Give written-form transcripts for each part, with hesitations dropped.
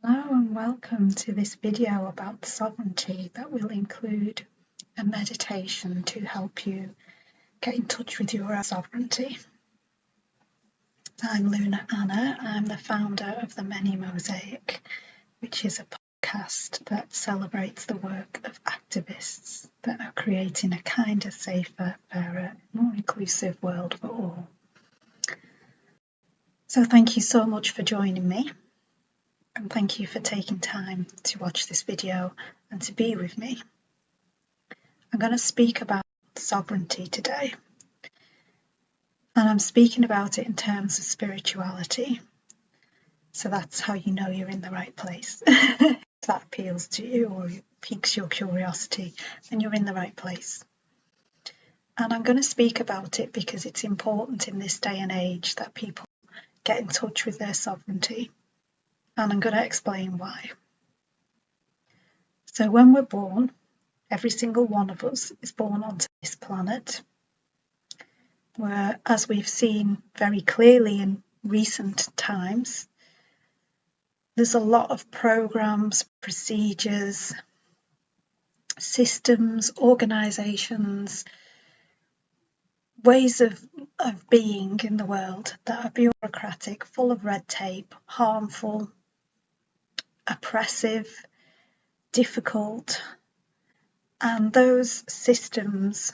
Hello and welcome to this video about sovereignty that will include a meditation to help you get in touch with your sovereignty. I'm Luna Anna. I'm the founder of The Many Mosaic, which is a podcast that celebrates the work of activists that are creating a kinder, safer, fairer, more inclusive world for all. So thank you so much for joining me. And thank you for taking time to watch this video and to be with me. I'm going to speak about sovereignty today. And I'm speaking about it in terms of spirituality. So that's how you know you're in the right place. If that appeals to you or piques your curiosity, then you're in the right place. And I'm going to speak about it because it's important in this day and age that people get in touch with their sovereignty. And I'm going to explain why. So when we're born, every single one of us is born onto this planet, where, as we've seen very clearly in recent times, there's a lot of programs, procedures, systems, organisations, ways of being in the world that are bureaucratic, full of red tape, harmful, oppressive, difficult. And those systems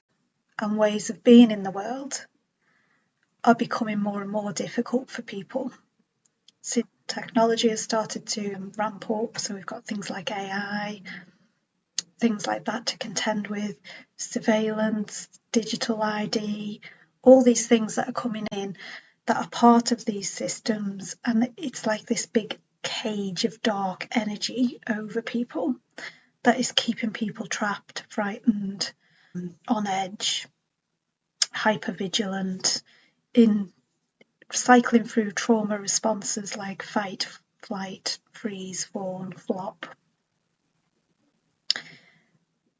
and ways of being in the world are becoming more and more difficult for people. So technology has started to ramp up, so we've got things like AI, things like that to contend with, surveillance, digital ID, all these things that are coming in that are part of these systems, and it's like this big cage of dark energy over people that is keeping people trapped, frightened, on edge, hypervigilant, in cycling through trauma responses like fight, flight, freeze, fawn, flop.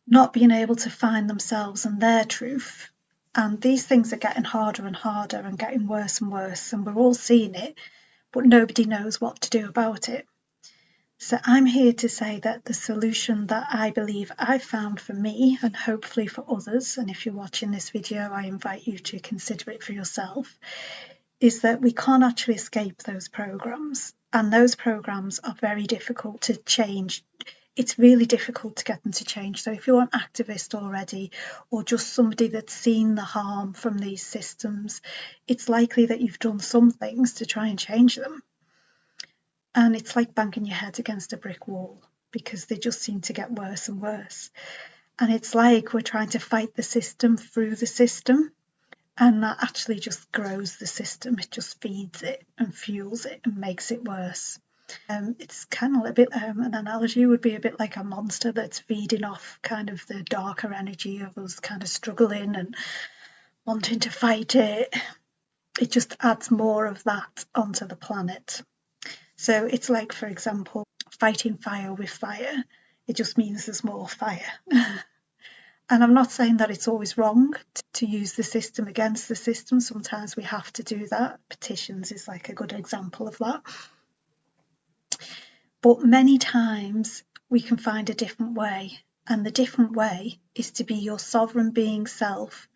Not being able to find themselves and their truth. And these things are getting harder and harder and getting worse and worse, and we're all seeing it, but nobody knows what to do about it. So I'm here to say that the solution that I believe I've found for me, and hopefully for others, and if you're watching this video, I invite you to consider it for yourself, is that we can't actually escape those programs. And those programs are very difficult to change. It's really difficult to get them to change. So if you're an activist already, or just somebody that's seen the harm from these systems, it's likely that you've done some things to try and change them. And it's like banging your head against a brick wall because they just seem to get worse and worse. And it's like we're trying to fight the system through the system. And that actually just grows the system. It just feeds it and fuels it and makes it worse. It's kind of a bit, an analogy would be a bit like a monster that's feeding off kind of the darker energy of us kind of struggling and wanting to fight it. It just adds more of that onto the planet. So it's like, for example, fighting fire with fire. It just means there's more fire. And I'm not saying that it's always wrong to use the system against the system. Sometimes we have to do that. Petitions is like a good example of that. But many times we can find a different way. And the different way is to be your sovereign being self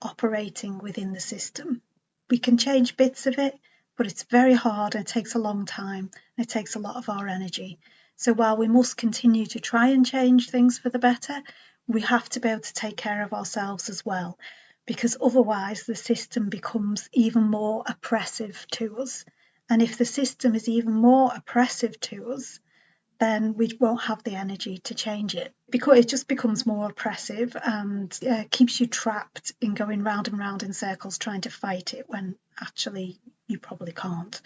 operating within the system. We can change bits of it, but it's very hard and it takes a long time. And it takes a lot of our energy. So while we must continue to try and change things for the better, we have to be able to take care of ourselves as well, because otherwise the system becomes even more oppressive to us. And if the system is even more oppressive to us, then we won't have the energy to change it, because it just becomes more oppressive and keeps you trapped in going round and round in circles trying to fight it when actually you probably can't,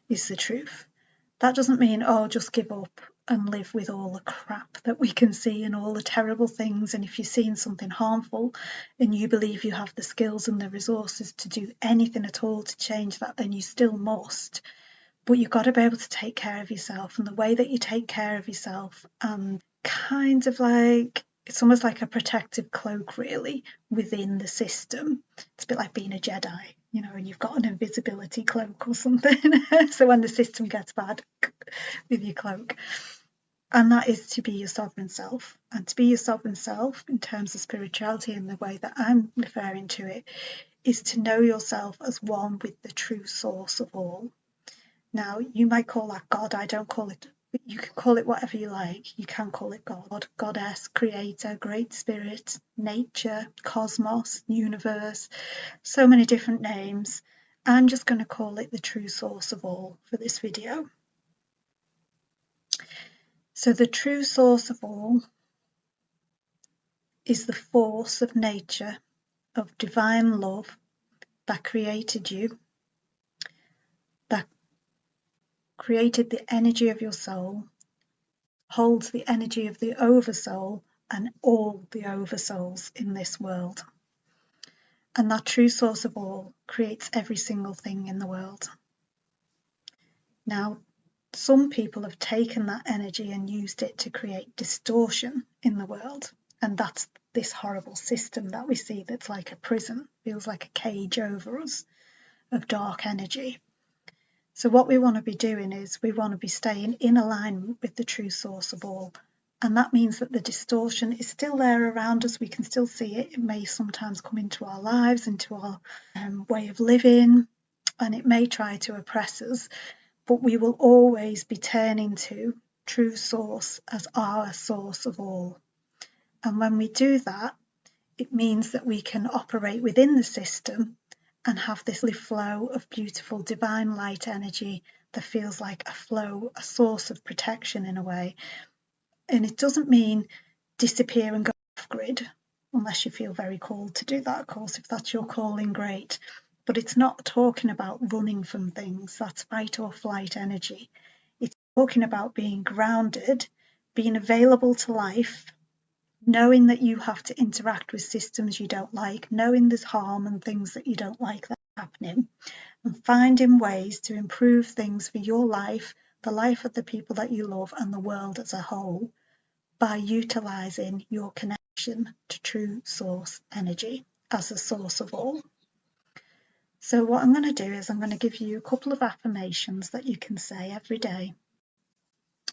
is the truth. That doesn't mean, just give up and live with all the crap that we can see and all the terrible things. And if you're seeing something harmful and you believe you have the skills and the resources to do anything at all to change that, then you still must. But you've got to be able to take care of yourself. And the way that you take care of yourself, kind of like, it's almost like a protective cloak, really, within the system. It's a bit like being a Jedi. and you've got an invisibility cloak or something. So when the system gets bad, with your cloak. And that is to be your sovereign self. And to be your sovereign self, in terms of spirituality and the way that I'm referring to it, is to know yourself as one with the true source of all. Now, you might call that God. I don't call it. You can call it whatever you like. You can call it God, goddess, creator, great spirit, nature, cosmos, universe, so many different names. I'm just going to call it the true source of all for this video. So the true source of all is the force of nature, of divine love that created you, that created the energy of your soul, holds the energy of the oversoul and all the oversouls in this world. And that true source of all creates every single thing in the world. Now, some people have taken that energy and used it to create distortion in the world. And that's this horrible system that we see that's like a prison, feels like a cage over us of dark energy. So what we want to be doing is we want to be staying in alignment with the true source of all. And that means that the distortion is still there around us. We can still see it. It may sometimes come into our lives, into our way of living, and it may try to oppress us. But we will always be turning to true source as our source of all. And when we do that, it means that we can operate within the system and have this flow of beautiful divine light energy that feels like a flow, a source of protection in a way. And it doesn't mean disappear and go off grid, unless you feel very called to do that, of course. If that's your calling, great. But it's not talking about running from things. That's fight or flight energy. It's talking about being grounded, being available to life, knowing that you have to interact with systems you don't like, knowing there's harm and things that you don't like that are happening, and finding ways to improve things for your life, the life of the people that you love, and the world as a whole by utilising your connection to true source energy as the source of all. So what I'm going to do is I'm going to give you a couple of affirmations that you can say every day.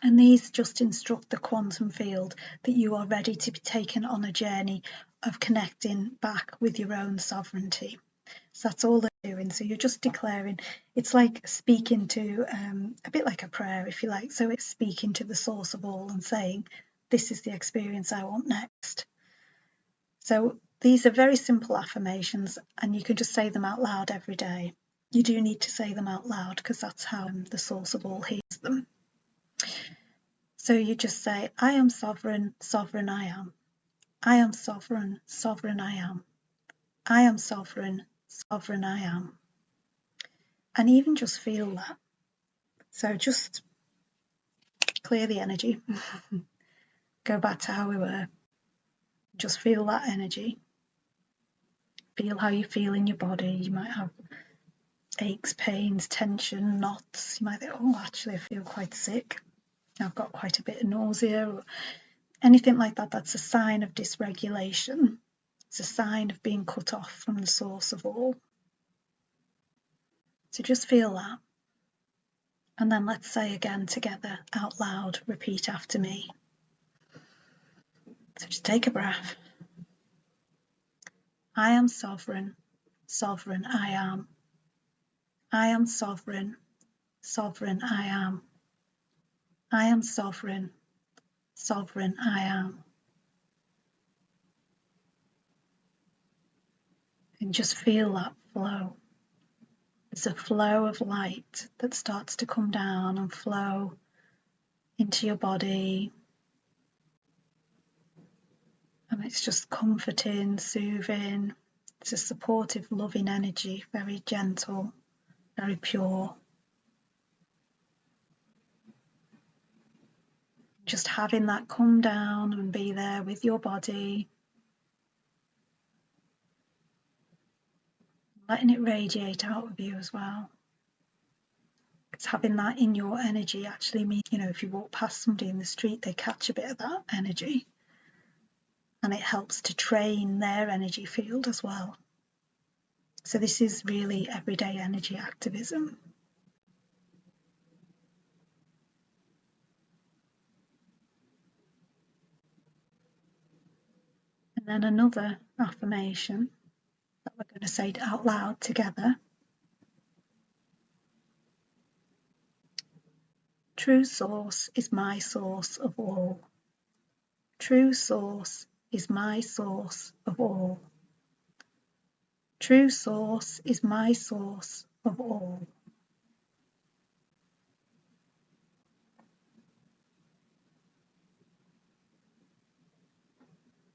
And these just instruct the quantum field that you are ready to be taken on a journey of connecting back with your own sovereignty. So that's all they're doing. So you're just declaring, it's like speaking to, a bit like a prayer, if you like. So it's speaking to the source of all and saying, this is the experience I want next. So these are very simple affirmations, and you can just say them out loud every day. You do need to say them out loud because that's how the source of all hears them. So you just say, I am sovereign, sovereign I am. I am sovereign, sovereign I am. I am sovereign, sovereign I am. And even just feel that. So just clear the energy. Go back to how we were. Just feel that energy. Feel how you feel in your body. You might have aches, pains, tension, knots. You might think, oh, actually, I feel quite sick. I've got quite a bit of nausea or anything like that. That's a sign of dysregulation. It's a sign of being cut off from the source of all. So just feel that. And then let's say again together out loud, repeat after me. So just take a breath. I am sovereign, sovereign I am. I am sovereign, sovereign I am. I am sovereign, sovereign I am. And just feel that flow. There's a flow of light that starts to come down and flow into your body. And it's just comforting, soothing. It's a supportive, loving energy, very gentle, very pure. Just having that come down and be there with your body. Letting it radiate out of you as well. Because having that in your energy actually means, if you walk past somebody in the street, they catch a bit of that energy. And it helps to train their energy field as well. So this is really everyday energy activism. And then another affirmation that we're going to say out loud together. True source is my source of all. True source is my source of all. True source is my source of all.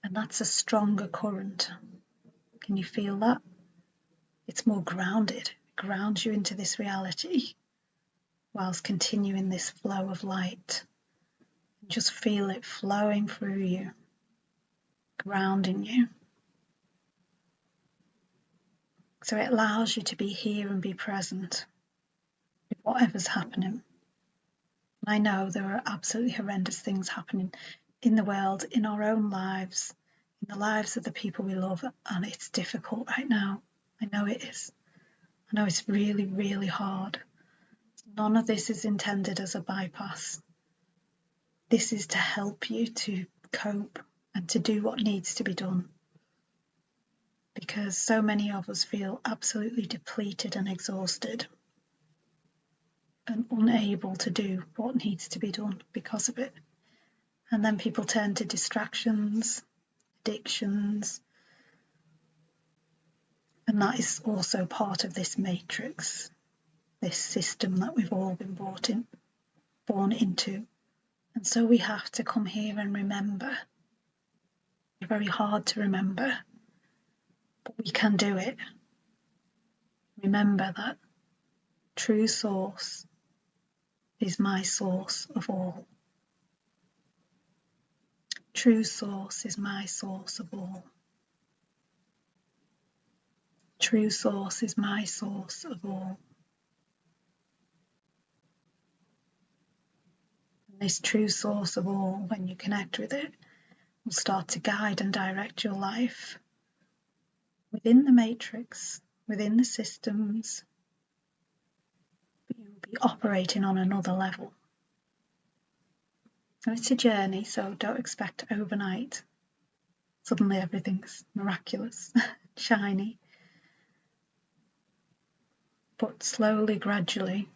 And that's a stronger current. Can you feel that? It's more grounded. It grounds you into this reality whilst continuing this flow of light. Just feel it flowing through you, grounding you. So it allows you to be here and be present with whatever's happening. I know there are absolutely horrendous things happening in the world, in our own lives, in the lives of the people we love, and it's difficult right now. I know it is. I know it's really, really hard. None of this is intended as a bypass. This is to help you to cope and to do what needs to be done. Because so many of us feel absolutely depleted and exhausted and unable to do what needs to be done because of it. And then people turn to distractions, addictions, and that is also part of this matrix, this system that we've all been born into. And so we have to come here and remember. It's very hard to remember, but we can do it. Remember that true source is my source of all. True source is my source of all. True source is my source of all. And this true source of all, when you connect with it, will start to guide and direct your life within the matrix, within the systems, but you will be operating on another level. And it's a journey, so don't expect overnight. Suddenly everything's miraculous, shiny. But slowly, gradually,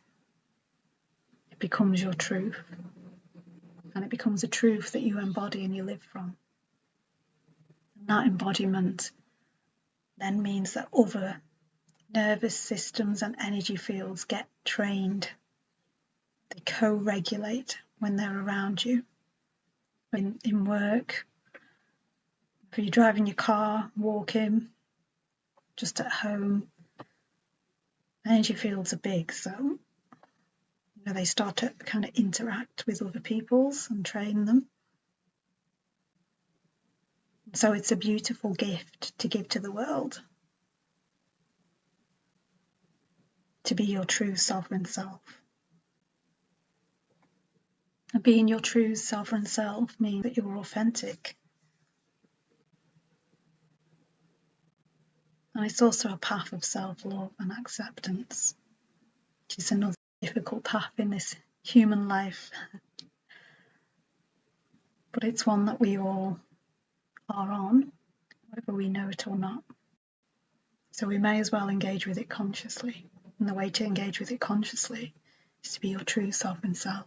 it becomes your truth. And it becomes a truth that you embody and you live from. And that embodiment then means that other nervous systems and energy fields get trained. They co-regulate when they're around you. In work, if you're driving your car, walking, just at home, energy fields are big, so they start to kind of interact with other people's and train them. So it's a beautiful gift to give to the world, to be your true sovereign self. And being your true sovereign self means that you're authentic. And it's also a path of self-love and acceptance, which is another difficult path in this human life. But it's one that we all are on, whether we know it or not. So we may as well engage with it consciously. And the way to engage with it consciously is to be your true sovereign self.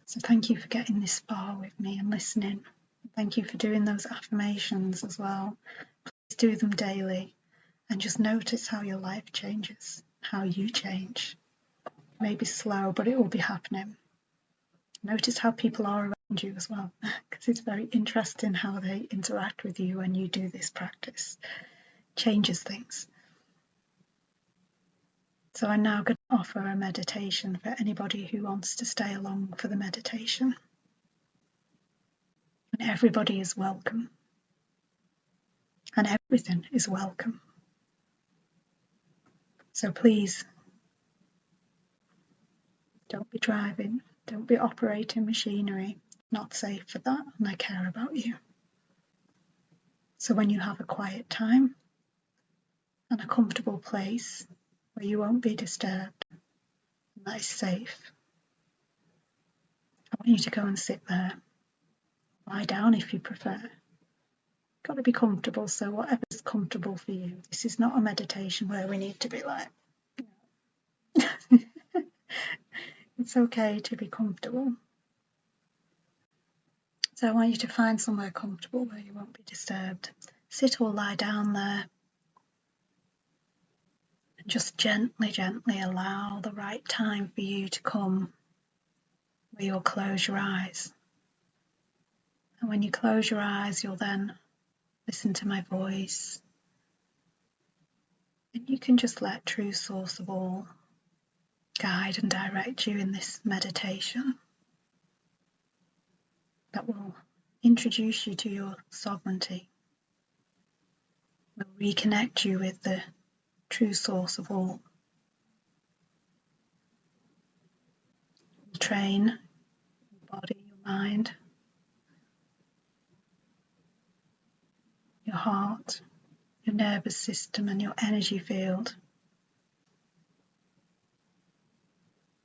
So thank you for getting this far with me and listening. Thank you for doing those affirmations as well. Please do them daily and just notice how your life changes, how you change. It may be slow, but it will be happening. Notice how people are around you as well, because it's very interesting how they interact with you when you do this practice. It changes things. So I'm now going to offer a meditation for anybody who wants to stay along for the meditation. And everybody is welcome. And everything is welcome. So please, don't be driving, don't be operating machinery. not safe for that, and I care about you. So when you have a quiet time and a comfortable place where you won't be disturbed and that is safe, I want you to go and sit there. Lie down if you prefer. Got to be comfortable, so whatever's comfortable for you. This is not a meditation where we need to be like, it's okay to be comfortable. So I want you to find somewhere comfortable where you won't be disturbed. Sit or lie down there and just gently, gently allow the right time for you to come where you'll close your eyes. And when you close your eyes, you'll then listen to my voice. And you can just let True Source of All guide and direct you in this meditation that will introduce you to your sovereignty, will reconnect you with the true source of all, will train your body, your mind, your heart, your nervous system and your energy field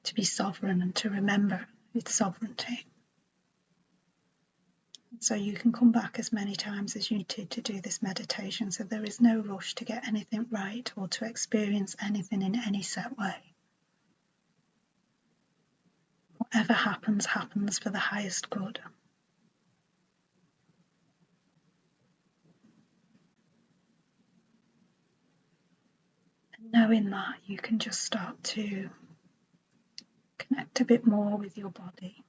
to be sovereign and to remember its sovereignty. So you can come back as many times as you need to do this meditation, so there is no rush to get anything right or to experience anything in any set way. Whatever happens, happens for the highest good. And knowing that, you can just start to connect a bit more with your body.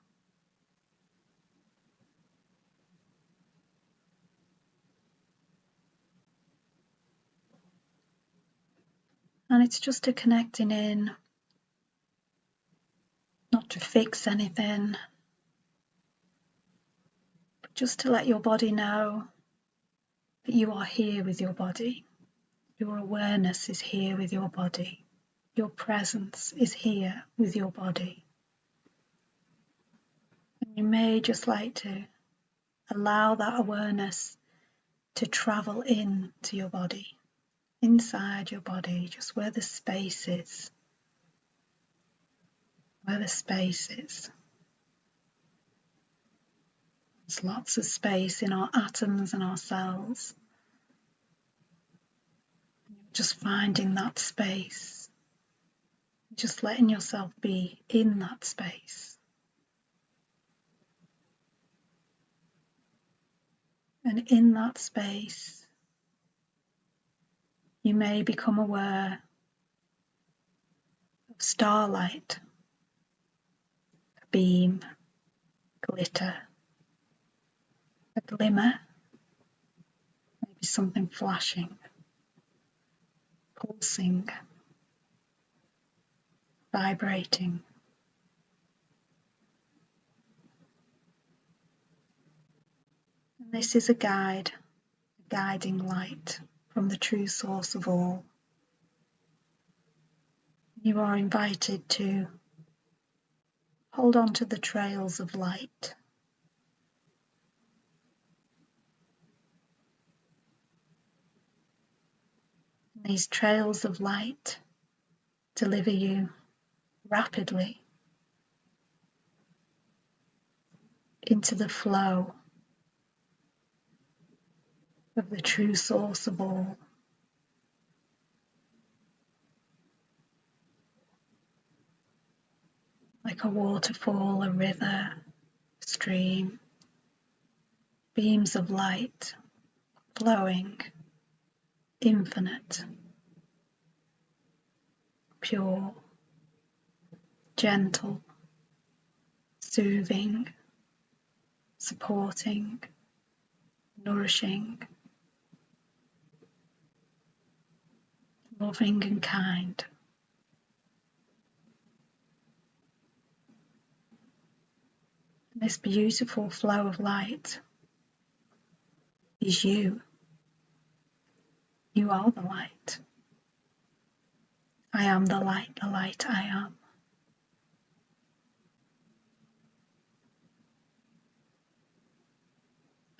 And it's just a connecting in, not to fix anything, but just to let your body know that you are here with your body. Your awareness is here with your body. Your presence is here with your body. And you may just like to allow that awareness to travel in to your body, inside your body, just where the space is. Where the space is. There's lots of space in our atoms and our cells. Just finding that space. Just letting yourself be in that space. And in that space, you may become aware of starlight, a beam, glitter, a glimmer, maybe something flashing, pulsing, vibrating. And this is a guide, a guiding light from the true source of all. You are invited to hold on to the trails of light. These trails of light deliver you rapidly into the flow of the true source of all. Like a waterfall, a river, a stream, beams of light flowing, infinite, pure, gentle, soothing, supporting, nourishing, loving and kind. This beautiful flow of light is you. You are the light. I am the light I am.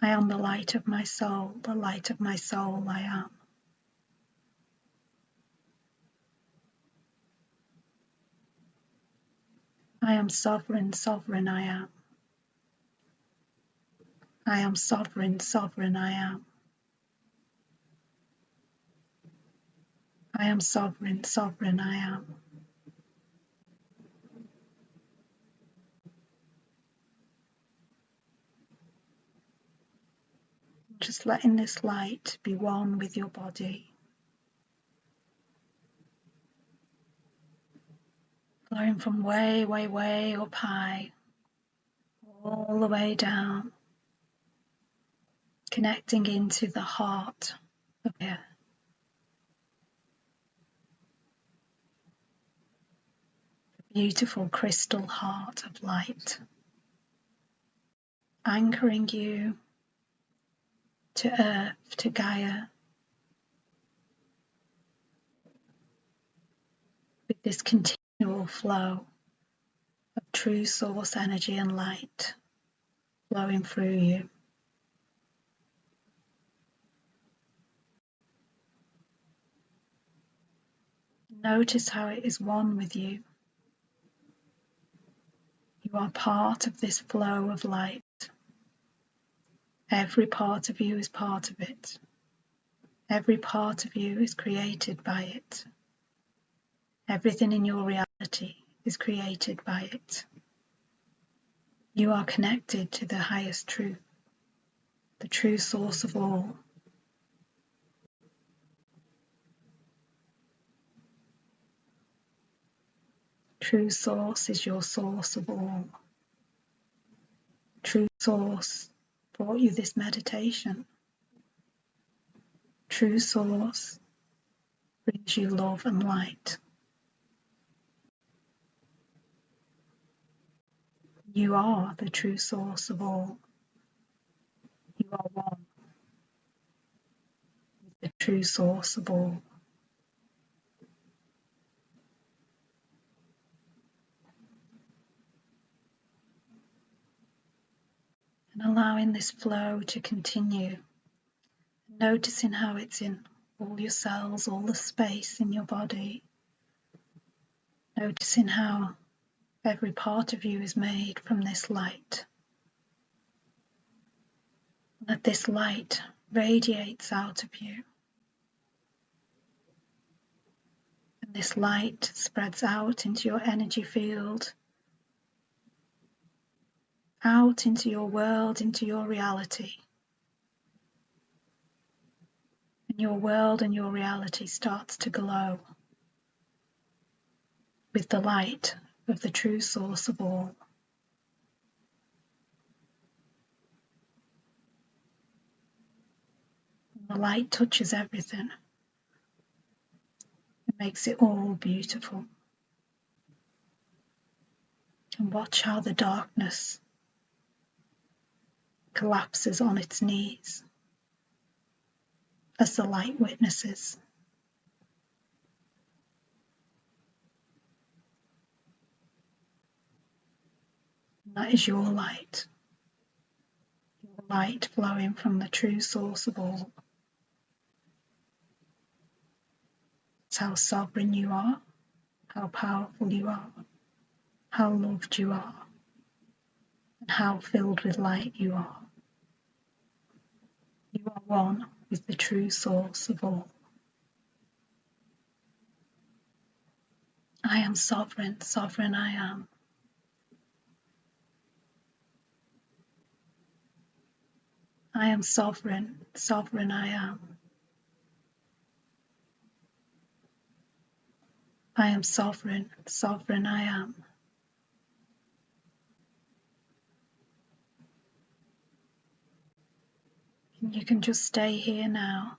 I am the light of my soul, the light of my soul I am. I am sovereign, sovereign I am. I am sovereign, sovereign I am. I am sovereign, sovereign I am. Just letting this light be one with your body, flowing from way, way, way up high, all the way down, connecting into the heart of it. Beautiful crystal heart of light, anchoring you to earth, to Gaia, with this continual flow of true source energy and light flowing through you. Notice how it is one with you. You are part of this flow of light. Every part of you is part of it. Every part of you is created by it. Everything in your reality is created by it. You are connected to the highest truth, the true source of all. True source is your source of all. True source brought you this meditation. True source brings you love and light. You are the true source of all. You are one with the true source of all. And allowing this flow to continue, noticing how it's in all your cells, all the space in your body, noticing how every part of you is made from this light. That this light radiates out of you. And this light spreads out into your energy field, out into your world, into your reality. And your world and your reality starts to glow with the light of the true source of all. And the light touches everything. It makes it all beautiful. And watch how the darkness collapses on its knees as the light witnesses. And that is your light flowing from the true source of all. It's how sovereign you are, how powerful you are, how loved you are, and how filled with light you are. You are one with the true source of all. I am sovereign, sovereign I am. I am sovereign, sovereign I am. I am sovereign, sovereign I am. And you can just stay here now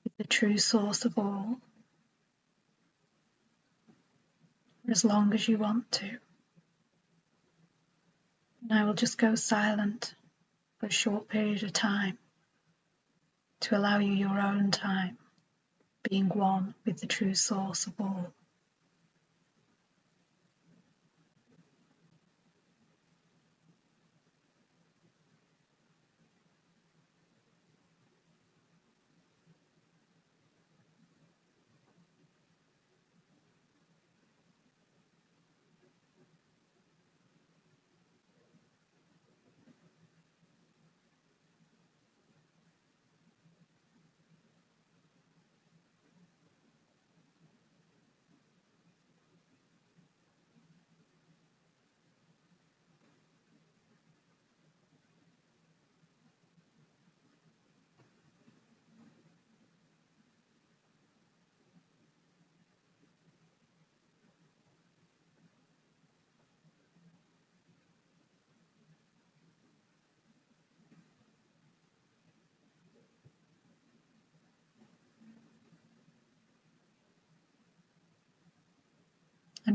with the true source of all for as long as you want to. And I will just go silent for a short period of time to allow you your own time, being one with the true source of all.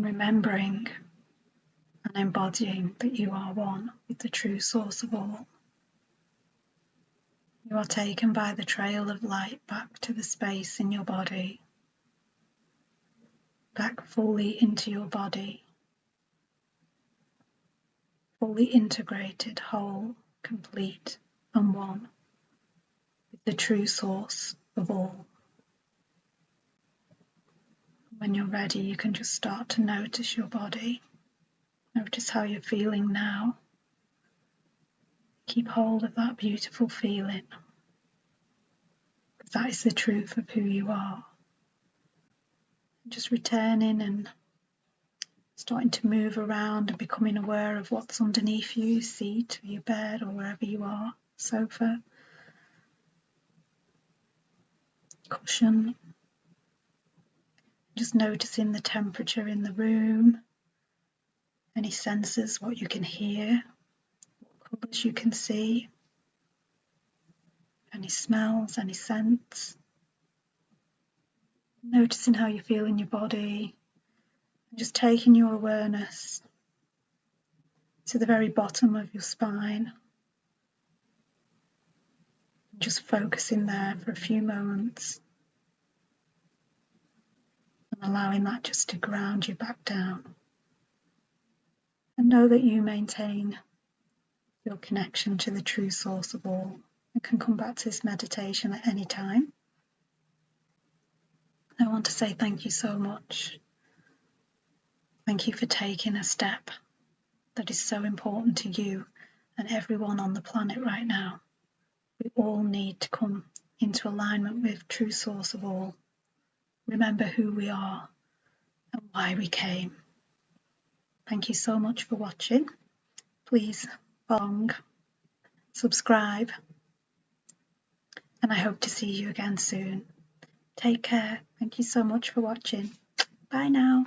and remembering and embodying that you are one with the true source of all. You are taken by the trail of light back to the space in your body, back fully into your body, fully integrated, whole, complete, and one with the true source of all. When you're ready, you can just start to notice your body. Notice how you're feeling now. Keep hold of that beautiful feeling, because that is the truth of who you are. Just returning and starting to move around and becoming aware of what's underneath you, seat or your bed or wherever you are, sofa, cushion. Just noticing the temperature in the room, any senses, what you can hear, what colours you can see, any smells, any scents. Noticing how you feel in your body, and just taking your awareness to the very bottom of your spine. Just focusing there for a few moments and allowing that just to ground you back down. And know that you maintain your connection to the true source of all and can come back to this meditation at any time. I want to say thank you so much. Thank you for taking a step that is so important to you and everyone on the planet right now. We all need to come into alignment with true source of all. Remember who we are and why we came. Thank you so much for watching. Please follow, subscribe, and I hope to see you again soon. Take care. Thank you so much for watching. Bye now.